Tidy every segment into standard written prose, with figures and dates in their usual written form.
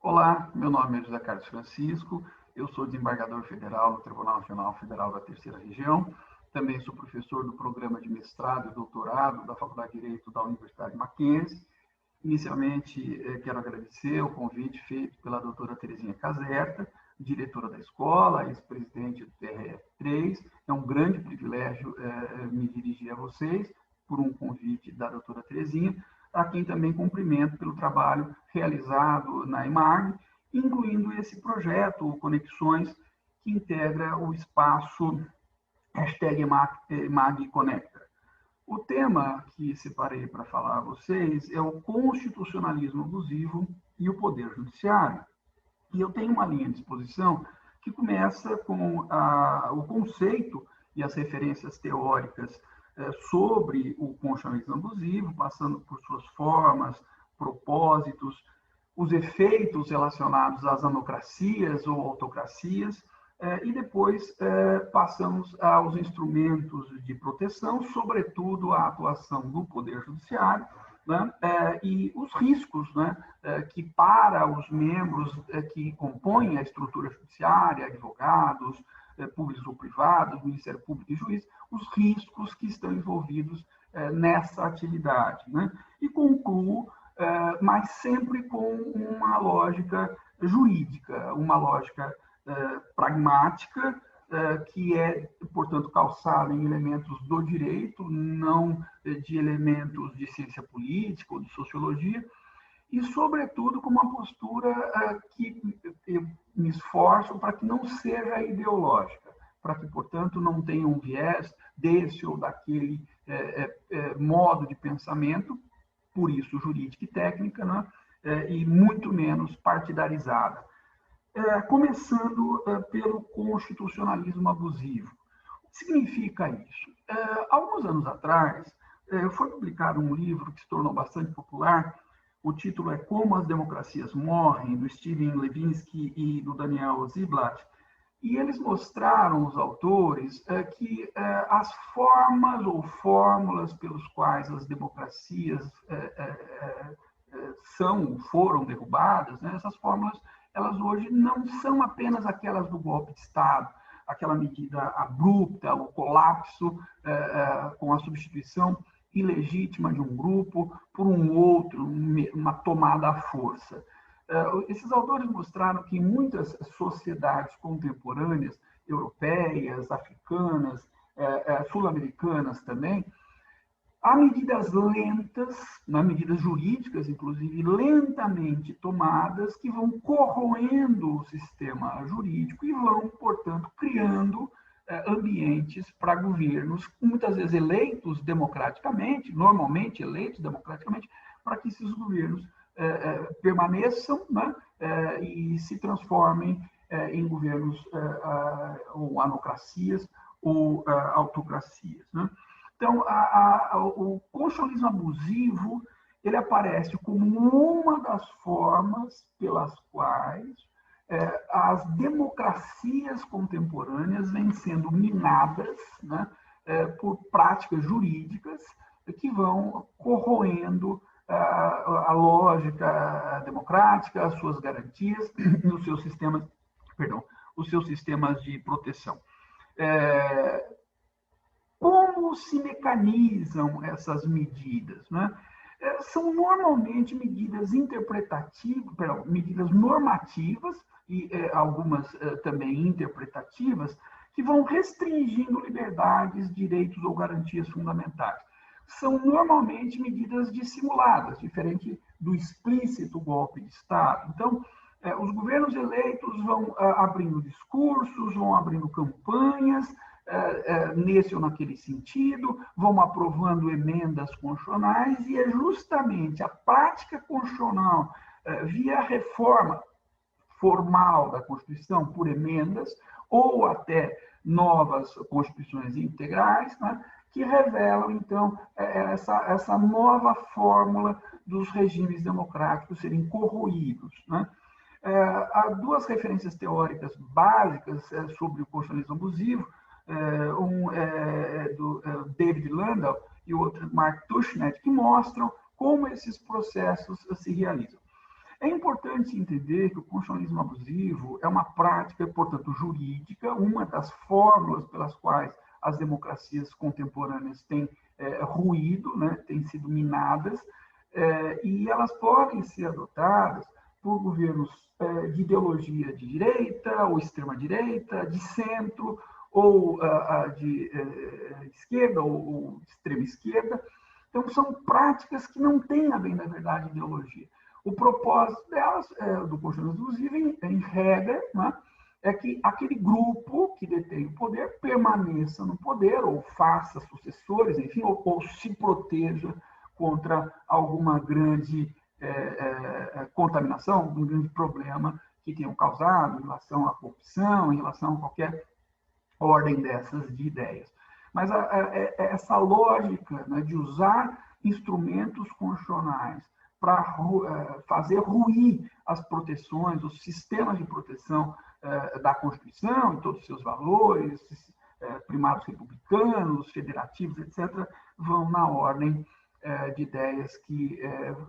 Olá, meu nome é José Carlos Francisco, eu sou desembargador federal no Tribunal Regional Federal da Terceira Região, também sou professor do programa de mestrado e doutorado da Faculdade de Direito da Universidade Mackenzie. Inicialmente, quero agradecer o convite feito pela doutora Terezinha Caserta, diretora da escola, ex-presidente do TRF3. É um grande privilégio me dirigir a vocês por um convite da doutora Terezinha, a quem também cumprimento pelo trabalho realizado na EMAG, incluindo esse projeto, Conexões, que integra o espaço #EMAG Conecta. O tema que separei para falar a vocês é o constitucionalismo abusivo e o poder judiciário. E eu tenho uma linha de exposição que começa com o conceito e as referências teóricas sobre o constitucionalismo abusivo, passando por suas formas, propósitos, os efeitos relacionados às anocracias ou autocracias, e depois passamos aos instrumentos de proteção, sobretudo a atuação do Poder Judiciário, né, e os riscos, né, que para os membros que compõem a estrutura judiciária, advogados, públicos ou privados, Ministério Público e juiz, os riscos que estão envolvidos nessa atividade. Né? E concluo, mas sempre com uma lógica jurídica, uma lógica pragmática, que é, portanto, calçada em elementos do direito, não de elementos de ciência política ou de sociologia, e, sobretudo, com uma postura que eu me esforço para que não seja ideológica, para que, portanto, não tenha um viés desse ou daquele modo de pensamento, por isso jurídica e técnica, né? E muito menos partidarizada. Começando pelo constitucionalismo abusivo. O que significa isso? Alguns anos atrás, foi publicado um livro que se tornou bastante popular. O título é Como as Democracias Morrem, do Steven Levinsky e do Daniel Ziblatt. E eles mostraram, os autores, que as formas ou fórmulas pelos quais as democracias foram derrubadas, né, essas fórmulas, elas hoje não são apenas aquelas do golpe de Estado, aquela medida abrupta, o colapso com a substituição ilegítima de um grupo por um outro, uma tomada à força. Esses autores mostraram que em muitas sociedades contemporâneas, europeias, africanas, sul-americanas também, há medidas lentas, medidas jurídicas, inclusive, lentamente tomadas, que vão corroendo o sistema jurídico e vão, portanto, criando ambientes para governos, muitas vezes eleitos democraticamente, normalmente eleitos democraticamente, para que esses governos permaneçam, né, e se transformem em governos ou anocracias ou autocracias. Né? Então, o constitucionalismo abusivo ele aparece como uma das formas pelas quais as democracias contemporâneas vêm sendo minadas, né, por práticas jurídicas que vão corroendo a lógica democrática, as suas garantias e os seus sistemas de proteção. Como se mecanizam essas medidas? Né? São normalmente medidas interpretativas, medidas normativas e algumas também interpretativas, que vão restringindo liberdades, direitos ou garantias fundamentais. São normalmente medidas dissimuladas, diferente do explícito golpe de Estado. Então, os governos eleitos vão abrindo discursos, vão abrindo campanhas, nesse ou naquele sentido, vão aprovando emendas constitucionais, e é justamente a prática constitucional via reforma formal da Constituição por emendas ou até novas constituições integrais, né, que revelam, então, essa nova fórmula dos regimes democráticos serem corroídos. Né? Há duas referências teóricas básicas sobre o constitucionalismo abusivo. Um é do David Landau e o outro Mark Tushnet, que mostram como esses processos se realizam. É importante entender que o constitucionalismo abusivo é uma prática, portanto, jurídica, uma das fórmulas pelas quais as democracias contemporâneas têm ruído, né, têm sido minadas, e elas podem ser adotadas por governos de ideologia de direita ou extrema-direita, de centro, ou de esquerda ou de extrema-esquerda. Então, são práticas que não têm, a bem da verdade, ideologia. O propósito delas, do constitucionalismo abusivo, em regra, né, é que aquele grupo que detém o poder permaneça no poder, ou faça sucessores, enfim, ou se proteja contra alguma grande contaminação, um grande problema que tenham causado em relação à corrupção, em relação a qualquer ordem dessas de ideias. Mas essa lógica, né, de usar instrumentos constitucionais para fazer ruir as proteções, os sistemas de proteção da Constituição e todos os seus valores, primários republicanos, federativos, etc., vão na ordem de ideias que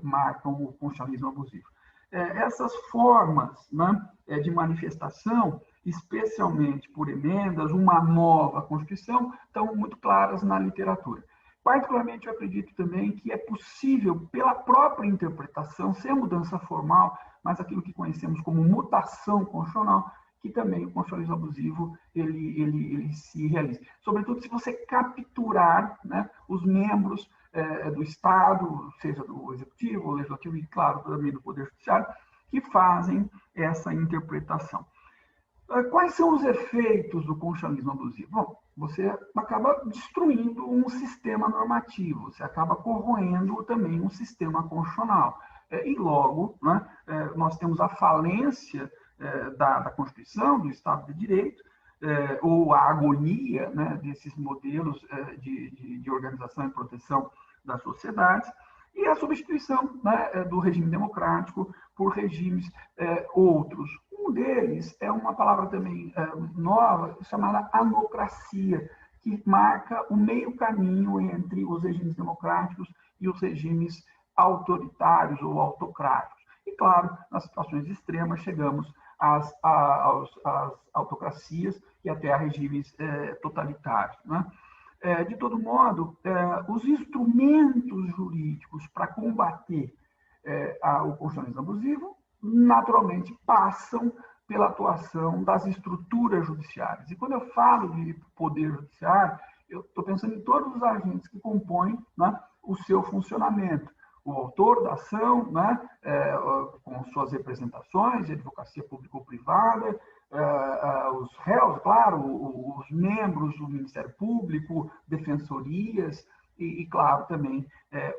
marcam o constitucionalismo abusivo. Essas formas, né, de manifestação, especialmente por emendas, uma nova Constituição, estão muito claras na literatura. Particularmente, eu acredito também que é possível, pela própria interpretação, sem mudança formal, mas aquilo que conhecemos como mutação constitucional, que também o constitucionalismo abusivo ele se realiza. Sobretudo se você capturar, né, os membros do Estado, seja do Executivo, Legislativo e, claro, também do Poder Judiciário, que fazem essa interpretação. Quais são os efeitos do constitucionalismo abusivo? Bom, você acaba destruindo um sistema normativo, você acaba corroendo também um sistema constitucional. E logo, né, nós temos a falência da Constituição, do Estado de Direito, ou a agonia, né, desses modelos de organização e proteção das sociedades, e a substituição, né, do regime democrático por regimes outros. Um deles é uma palavra também nova, chamada anocracia, que marca o meio caminho entre os regimes democráticos e os regimes autoritários ou autocráticos. E, claro, nas situações extremas, chegamos às autocracias e até a regimes totalitários, né? De todo modo, os instrumentos jurídicos para combater o constitucionalismo abusivo, naturalmente, passam pela atuação das estruturas judiciárias. E quando eu falo de poder judiciário, eu estou pensando em todos os agentes que compõem, né, o seu funcionamento. O autor da ação, né, com suas representações de advocacia pública ou privada, os réus, claro, os membros do Ministério Público, defensorias e claro, também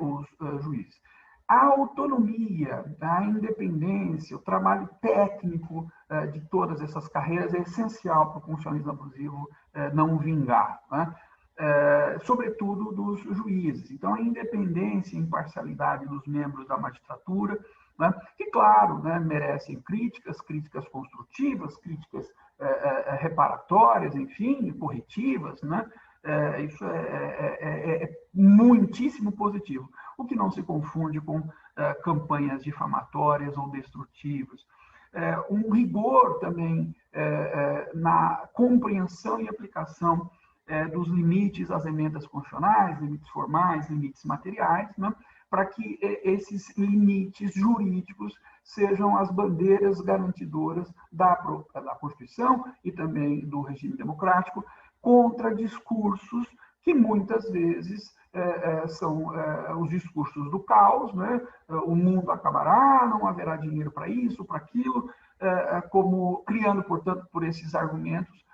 os juízes. A autonomia, a independência, o trabalho técnico de todas essas carreiras é essencial para o constitucionalismo abusivo não vingar, né? Sobretudo dos juízes. Então, a independência e imparcialidade dos membros da magistratura, né, que, claro, né, merecem críticas construtivas, críticas reparatórias, enfim, corretivas, né? Isso é muitíssimo positivo, o que não se confunde com campanhas difamatórias ou destrutivas. Um rigor também na compreensão e aplicação dos limites às emendas constitucionais, limites formais, limites materiais, né, para que esses limites jurídicos sejam as bandeiras garantidoras da Constituição e também do regime democrático, contra discursos que muitas vezes são os discursos do caos, né? O mundo acabará, não haverá dinheiro para isso, para aquilo, como criando, portanto, por esses argumentos,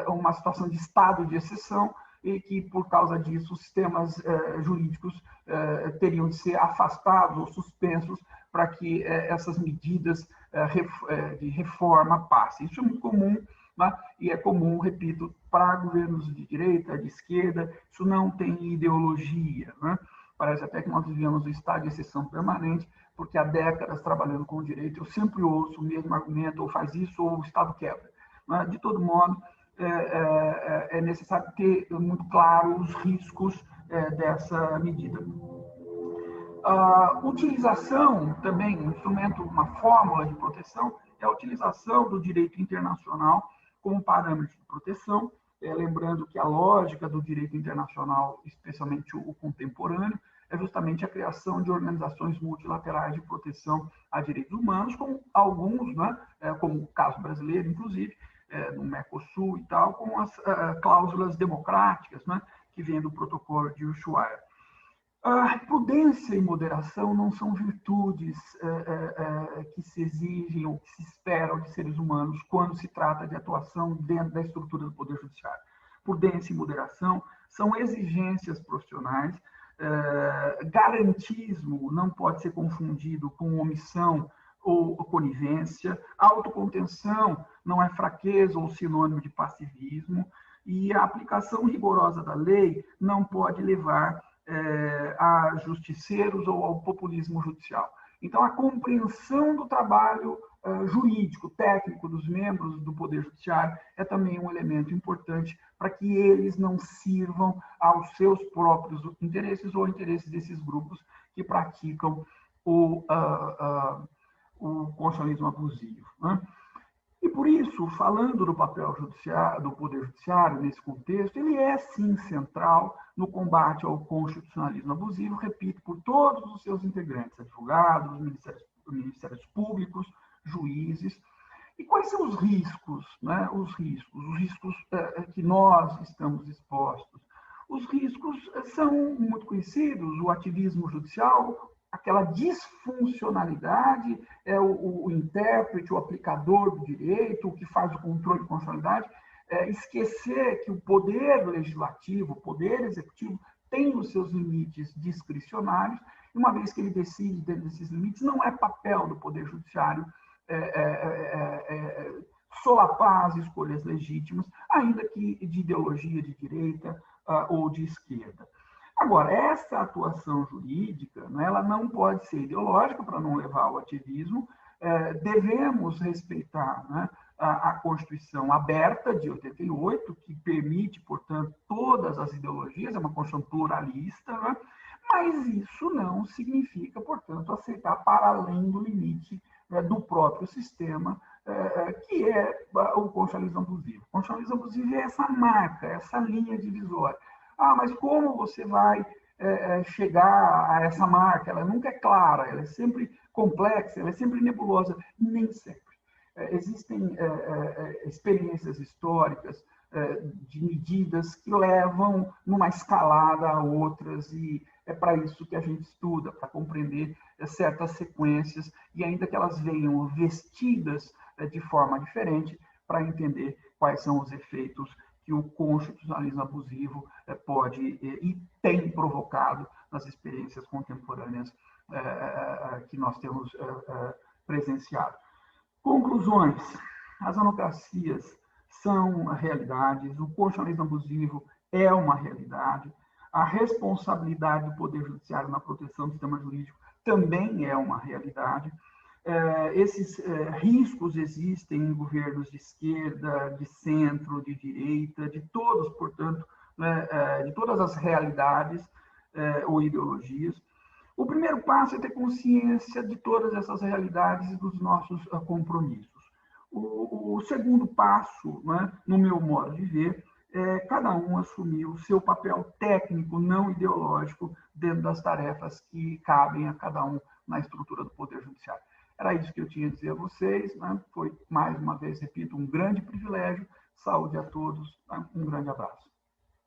uma situação de estado de exceção e que, por causa disso, os sistemas jurídicos teriam de ser afastados ou suspensos para que essas medidas de reforma passem. Isso é muito comum, né? E é comum, repito, para governos de direita, de esquerda, isso não tem ideologia, né? Parece até que nós vivemos um estado de exceção permanente, porque há décadas trabalhando com o direito, eu sempre ouço o mesmo argumento, ou faz isso, ou o Estado quebra. Né? De todo modo, é necessário ter muito claro os riscos dessa medida. A utilização também, um instrumento, uma fórmula de proteção, é a utilização do direito internacional como parâmetro de proteção, lembrando que a lógica do direito internacional, especialmente o contemporâneo, é justamente a criação de organizações multilaterais de proteção a direitos humanos, como alguns, né, como o caso brasileiro, inclusive, no Mercosul e tal, com as cláusulas democráticas, né, que vêm do protocolo de Ushuaia. A prudência e moderação não são virtudes que se exigem ou que se esperam de seres humanos quando se trata de atuação dentro da estrutura do Poder Judiciário. Prudência e moderação são exigências profissionais. Garantismo não pode ser confundido com omissão ou conivência. Autocontenção não é fraqueza ou sinônimo de passivismo. E a aplicação rigorosa da lei não pode levar a justiceiros ou ao populismo judicial. Então, a compreensão do trabalho jurídico, técnico dos membros do Poder Judiciário é também um elemento importante para que eles não sirvam aos seus próprios interesses ou interesses desses grupos que praticam o constitucionalismo abusivo, né? E por isso, falando do papel do Poder Judiciário nesse contexto, ele é sim central no combate ao constitucionalismo abusivo, repito, por todos os seus integrantes, advogados, ministérios públicos, juízes. E quais são os riscos, né? Os riscos que nós estamos expostos. Os riscos são muito conhecidos: o ativismo judicial, aquela disfuncionalidade, o intérprete, o aplicador do direito, o que faz o controle de constitucionalidade, esquecer que o poder legislativo, o poder executivo, tem os seus limites discricionários, e uma vez que ele decide dentro desses limites, não é papel do Poder Judiciário solapar as escolhas legítimas, ainda que de ideologia de direita ou de esquerda. Agora, essa atuação jurídica, né, ela não pode ser ideológica para não levar ao ativismo. Devemos respeitar, né, a Constituição aberta de 88, que permite, portanto, todas as ideologias, é uma Constituição pluralista, né, mas isso não significa, portanto, aceitar para além do limite do próprio sistema, que é o constitucionalismo abusivo. O constitucionalismo abusivo é essa marca, essa linha divisória. Mas como você vai chegar a essa marca? Ela nunca é clara, ela é sempre complexa, ela é sempre nebulosa. Nem sempre. Existem experiências históricas de medidas que levam numa escalada a outras, e é para isso que a gente estuda, para compreender certas sequências, e ainda que elas venham vestidas de forma diferente, para entender quais são os efeitos que o constitucionalismo abusivo pode e tem provocado nas experiências contemporâneas que nós temos presenciado. Conclusões: as anocracias são realidades, o constitucionalismo abusivo é uma realidade, a responsabilidade do Poder Judiciário na proteção do sistema jurídico também é uma realidade. Esses riscos existem em governos de esquerda, de centro, de direita, de todos, portanto, de todas as realidades ou ideologias. O primeiro passo é ter consciência de todas essas realidades e dos nossos compromissos. O segundo passo, né, no meu modo de ver, é cada um assumir o seu papel técnico, não ideológico, dentro das tarefas que cabem a cada um na estrutura do Poder Judiciário. Era isso que eu tinha a dizer a vocês, né? Foi, mais uma vez, repito, um grande privilégio. Saúde a todos, né? Um grande abraço.